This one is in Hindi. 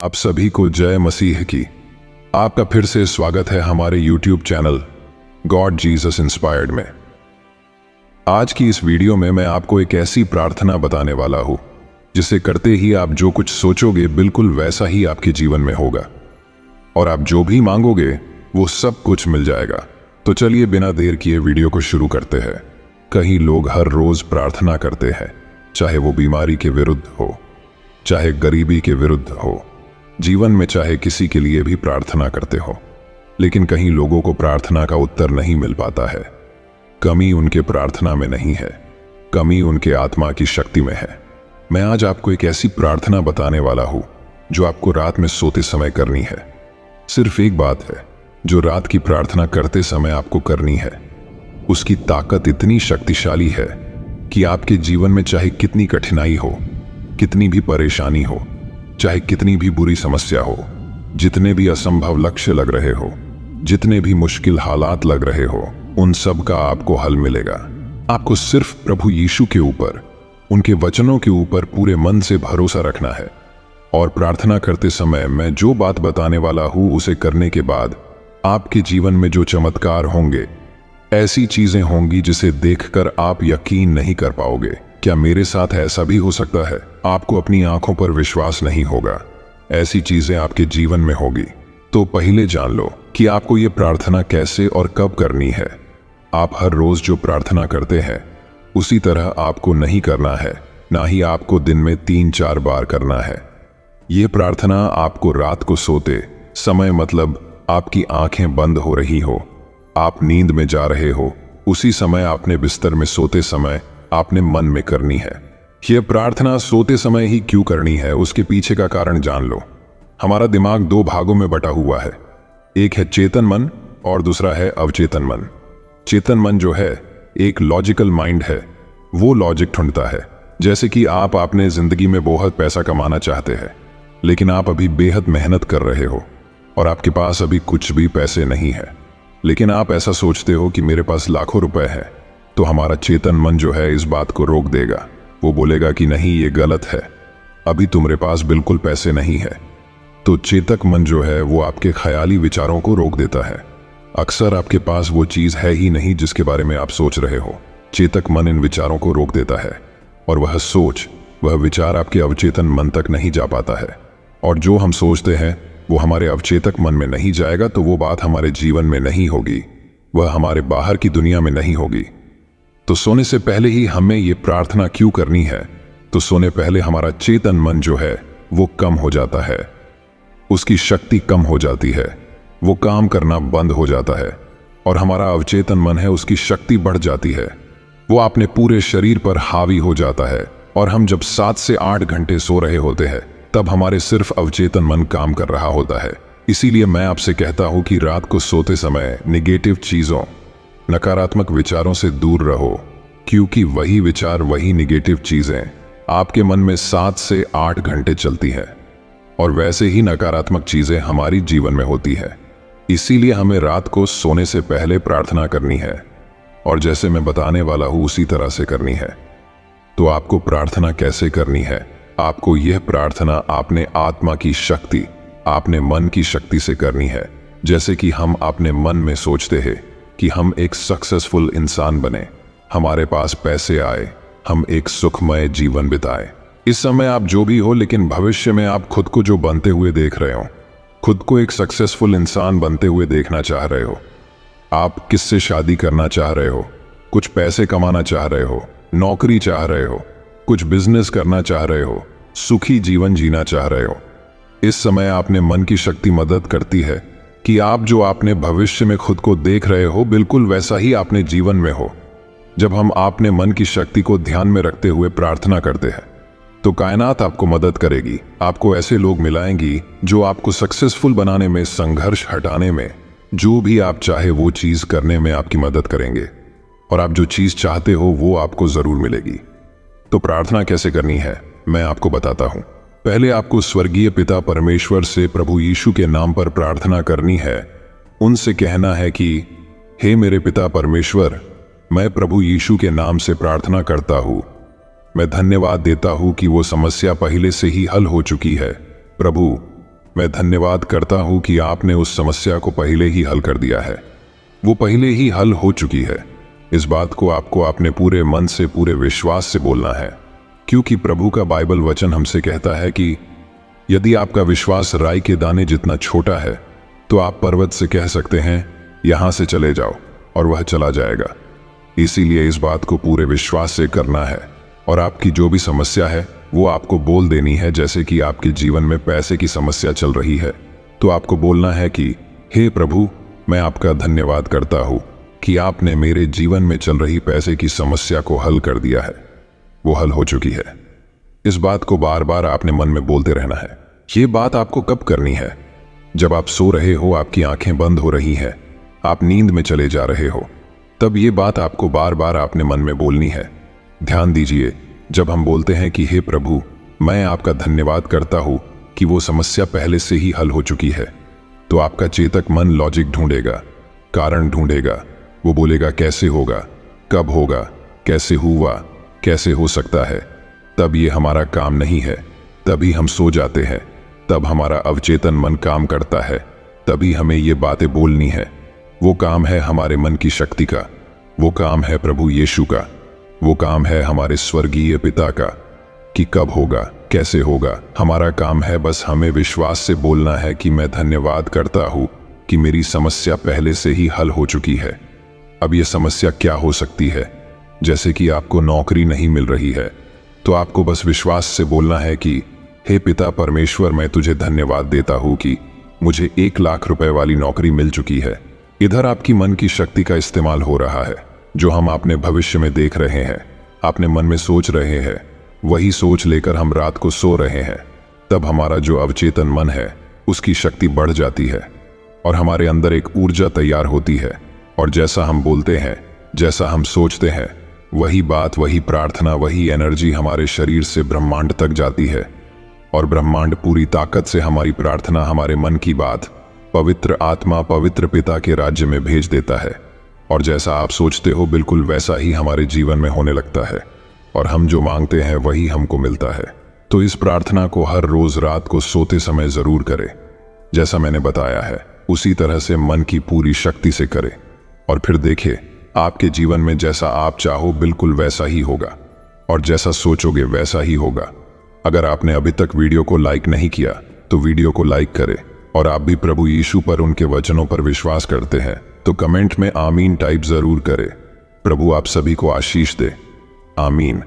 आप सभी को जय मसीह की। आपका फिर से स्वागत है हमारे YouTube channel God Jesus inspired में। आज की इस वीडियो में मैं आपको एक ऐसी प्रार्थना बताने वाला हूं जिसे करते ही आप जो कुछ सोचोगे बिल्कुल वैसा ही आपके जीवन में होगा और आप जो भी मांगोगे वो सब कुछ मिल जाएगा। तो चलिए बिना देर किए वीडियो को शुरू करते हैं। कई लोग हर रोज प्रार्थना करते हैं, चाहे वो बीमारी के विरुद्ध हो, चाहे गरीबी के विरुद्ध हो, जीवन में चाहे किसी के लिए भी प्रार्थना करते हो, लेकिन कहीं लोगों को प्रार्थना का उत्तर नहीं मिल पाता है। कमी उनके प्रार्थना में नहीं है, कमी उनके आत्मा की शक्ति में है। मैं आज आपको एक ऐसी प्रार्थना बताने वाला हूं जो आपको रात में सोते समय करनी है। सिर्फ एक बात है जो रात की प्रार्थना करते समय आपको करनी है। उसकी ताकत इतनी शक्तिशाली है कि आपके जीवन में चाहे कितनी कठिनाई हो, कितनी भी परेशानी हो, चाहे कितनी भी बुरी समस्या हो, जितने भी असंभव लक्ष्य लग रहे हो, जितने भी मुश्किल हालात लग रहे हो, उन सब का आपको हल मिलेगा। आपको सिर्फ प्रभु यीशु के ऊपर, उनके वचनों के ऊपर पूरे मन से भरोसा रखना है और प्रार्थना करते समय मैं जो बात बताने वाला हूं उसे करने के बाद आपके जीवन में जो चमत्कार होंगे, ऐसी चीजें होंगी जिसे देखकर आप यकीन नहीं कर पाओगे। क्या मेरे साथ ऐसा भी हो सकता है? आपको अपनी आंखों पर विश्वास नहीं होगा। ऐसी चीजें आपके जीवन में होगी। तो पहले जान लो कि आपको ये प्रार्थना कैसे और कब करनी है। आप हर रोज जो प्रार्थना करते हैं उसी तरह आपको नहीं करना है, ना ही आपको दिन में 3-4 बार करना है। ये प्रार्थना आपको रात को सोते समय, मतलब आपकी आंखें बंद हो रही हो, आप नींद में जा रहे हो, उसी समय आपने बिस्तर में सोते समय आपने मन में करनी है। यह प्रार्थना सोते समय ही क्यों करनी है, उसके पीछे का कारण जान लो। हमारा दिमाग 2 भागों में बटा हुआ है। एक है चेतन मन और दूसरा है अवचेतन मन। चेतन मन जो है एक लॉजिकल माइंड है, वो लॉजिक ढूंढता है। जैसे कि आप अपने जिंदगी में बहुत पैसा कमाना चाहते हैं, लेकिन आप अभी बेहद मेहनत कर रहे हो और आपके पास अभी कुछ भी पैसे नहीं है, लेकिन आप ऐसा सोचते हो कि मेरे पास लाखों रुपए है। तो हमारा चेतन मन जो है इस बात को रोक देगा। वो बोलेगा कि नहीं, ये गलत है, अभी तुम्हारे पास बिल्कुल पैसे नहीं है। तो चेतक मन जो है वो आपके ख्याली विचारों को रोक देता है। अक्सर आपके पास वो चीज है ही नहीं जिसके बारे में आप सोच रहे हो। चेतक मन इन विचारों को रोक देता है और वह सोच, वह विचार आपके अवचेतन मन तक नहीं जा पाता है। और जो हम सोचते हैं वो हमारे अवचेतक मन में नहीं जाएगा तो वो बात हमारे जीवन में नहीं होगी, वह हमारे बाहर की दुनिया में नहीं होगी। तो सोने से पहले ही हमें ये प्रार्थना क्यों करनी है? तो सोने पहले हमारा चेतन मन जो है वो कम हो जाता है, उसकी शक्ति कम हो जाती है, वो काम करना बंद हो जाता है और हमारा अवचेतन मन है उसकी शक्ति बढ़ जाती है। वो अपने पूरे शरीर पर हावी हो जाता है और हम जब 7 से 8 घंटे सो रहे होते हैं तब हमारे सिर्फ अवचेतन मन काम कर रहा होता है। इसीलिए मैं आपसे कहता हूं कि रात को सोते समय नेगेटिव चीजों, नकारात्मक विचारों से दूर रहो, क्योंकि वही विचार, वही नेगेटिव चीजें आपके मन में 7 से 8 घंटे चलती हैं और वैसे ही नकारात्मक चीजें हमारी जीवन में होती है। इसीलिए हमें रात को सोने से पहले प्रार्थना करनी है और जैसे मैं बताने वाला हूं उसी तरह से करनी है। तो आपको प्रार्थना कैसे करनी है? आपको यह प्रार्थना आपने आत्मा की शक्ति, आपने मन की शक्ति से करनी है। जैसे कि हम अपने मन में सोचते हैं कि हम एक सक्सेसफुल इंसान बने, हमारे पास पैसे आए, हम एक सुखमय जीवन बिताए। इस समय आप जो भी हो, लेकिन भविष्य में आप खुद को जो बनते हुए देख रहे हो, खुद को एक सक्सेसफुल इंसान बनते हुए देखना चाह रहे हो। आप किससे शादी करना चाह रहे हो, कुछ पैसे कमाना चाह रहे हो, नौकरी चाह रहे हो, कुछ बिजनेस करना चाह रहे हो, सुखी जीवन जीना चाह रहे हो। इस समय आपने मन की शक्ति मदद करती है कि आप जो आपने भविष्य में खुद को देख रहे हो बिल्कुल वैसा ही आपने जीवन में हो। जब हम आपने मन की शक्ति को ध्यान में रखते हुए प्रार्थना करते हैं तो कायनात आपको मदद करेगी। आपको ऐसे लोग मिलाएंगी जो आपको सक्सेसफुल बनाने में, संघर्ष हटाने में, जो भी आप चाहे वो चीज करने में आपकी मदद करेंगे और आप जो चीज चाहते हो वो आपको जरूर मिलेगी। तो प्रार्थना कैसे करनी है मैं आपको बताता हूं। पहले आपको स्वर्गीय पिता परमेश्वर से प्रभु यीशु के नाम पर प्रार्थना करनी है। उनसे कहना है कि हे मेरे पिता परमेश्वर, मैं प्रभु यीशु के नाम से प्रार्थना करता हूं। मैं धन्यवाद देता हूं कि वो समस्या पहले से ही हल हो चुकी है। प्रभु, मैं धन्यवाद करता हूं कि आपने उस समस्या को पहले ही हल कर दिया है। वो पहले ही हल हो चुकी है। इस बात को आपको अपने पूरे मन से, पूरे विश्वास से बोलना है, क्योंकि प्रभु का बाइबल वचन हमसे कहता है कि यदि आपका विश्वास राई के दाने जितना छोटा है तो आप पर्वत से कह सकते हैं यहां से चले जाओ और वह चला जाएगा। इसीलिए इस बात को पूरे विश्वास से करना है और आपकी जो भी समस्या है वो आपको बोल देनी है। जैसे कि आपके जीवन में पैसे की समस्या चल रही है तो आपको बोलना है कि हे प्रभु, मैं आपका धन्यवाद करता हूं कि आपने मेरे जीवन में चल रही पैसे की समस्या को हल कर दिया है। वो हल हो चुकी है। इस बात को बार बार आपने मन में बोलते रहना है। ये बात आपको कब करनी है? जब आप सो रहे हो, आपकी आंखें बंद हो रही हैं, आप नींद में चले जा रहे हो, तब ये बात आपको बार बार अपने मन में बोलनी है। ध्यान दीजिए, जब हम बोलते हैं कि हे प्रभु, मैं आपका धन्यवाद करता हूं कि वो समस्या पहले से ही हल हो चुकी है, तो आपका चेतक मन लॉजिक ढूंढेगा, कारण ढूंढेगा। वो बोलेगा कैसे होगा, कब होगा, कैसे हुआ, कैसे हो सकता है। तब ये हमारा काम नहीं है, तभी हम सो जाते हैं, तब हमारा अवचेतन मन काम करता है, तभी हमें ये बातें बोलनी है। वो काम है हमारे मन की शक्ति का, वो काम है प्रभु यीशु का, वो काम है हमारे स्वर्गीय पिता का कि कब होगा, कैसे होगा। हमारा काम है बस हमें विश्वास से बोलना है कि मैं धन्यवाद करता हूं कि मेरी समस्या पहले से ही हल हो चुकी है। अब ये समस्या क्या हो सकती है? जैसे कि आपको नौकरी नहीं मिल रही है, तो आपको बस विश्वास से बोलना है कि हे पिता परमेश्वर, मैं तुझे धन्यवाद देता हूं कि मुझे 1 लाख रुपए वाली नौकरी मिल चुकी है। इधर आपकी मन की शक्ति का इस्तेमाल हो रहा है, जो हम अपने भविष्य में देख रहे हैं, अपने मन में सोच रहे हैं, वही सोच लेकर हम रात को सो रहे हैं। तब हमारा जो अवचेतन मन है उसकी शक्ति बढ़ जाती है और हमारे अंदर एक ऊर्जा तैयार होती है, और जैसा हम बोलते हैं, जैसा हम सोचते हैं, वही बात, वही प्रार्थना, वही एनर्जी हमारे शरीर से ब्रह्मांड तक जाती है, और ब्रह्मांड पूरी ताकत से हमारी प्रार्थना, हमारे मन की बात पवित्र आत्मा, पवित्र पिता के राज्य में भेज देता है, और जैसा आप सोचते हो बिल्कुल वैसा ही हमारे जीवन में होने लगता है, और हम जो मांगते हैं वही हमको मिलता है। तो इस प्रार्थना को हर रोज रात को सोते समय जरूर करें। जैसा मैंने बताया है उसी तरह से मन की पूरी शक्ति से करें, और फिर देखिए आपके जीवन में जैसा आप चाहो बिल्कुल वैसा ही होगा, और जैसा सोचोगे वैसा ही होगा। अगर आपने अभी तक वीडियो को लाइक नहीं किया तो वीडियो को लाइक करें, और आप भी प्रभु यीशु पर, उनके वचनों पर विश्वास करते हैं तो कमेंट में आमीन टाइप जरूर करें। प्रभु आप सभी को आशीष दे। आमीन।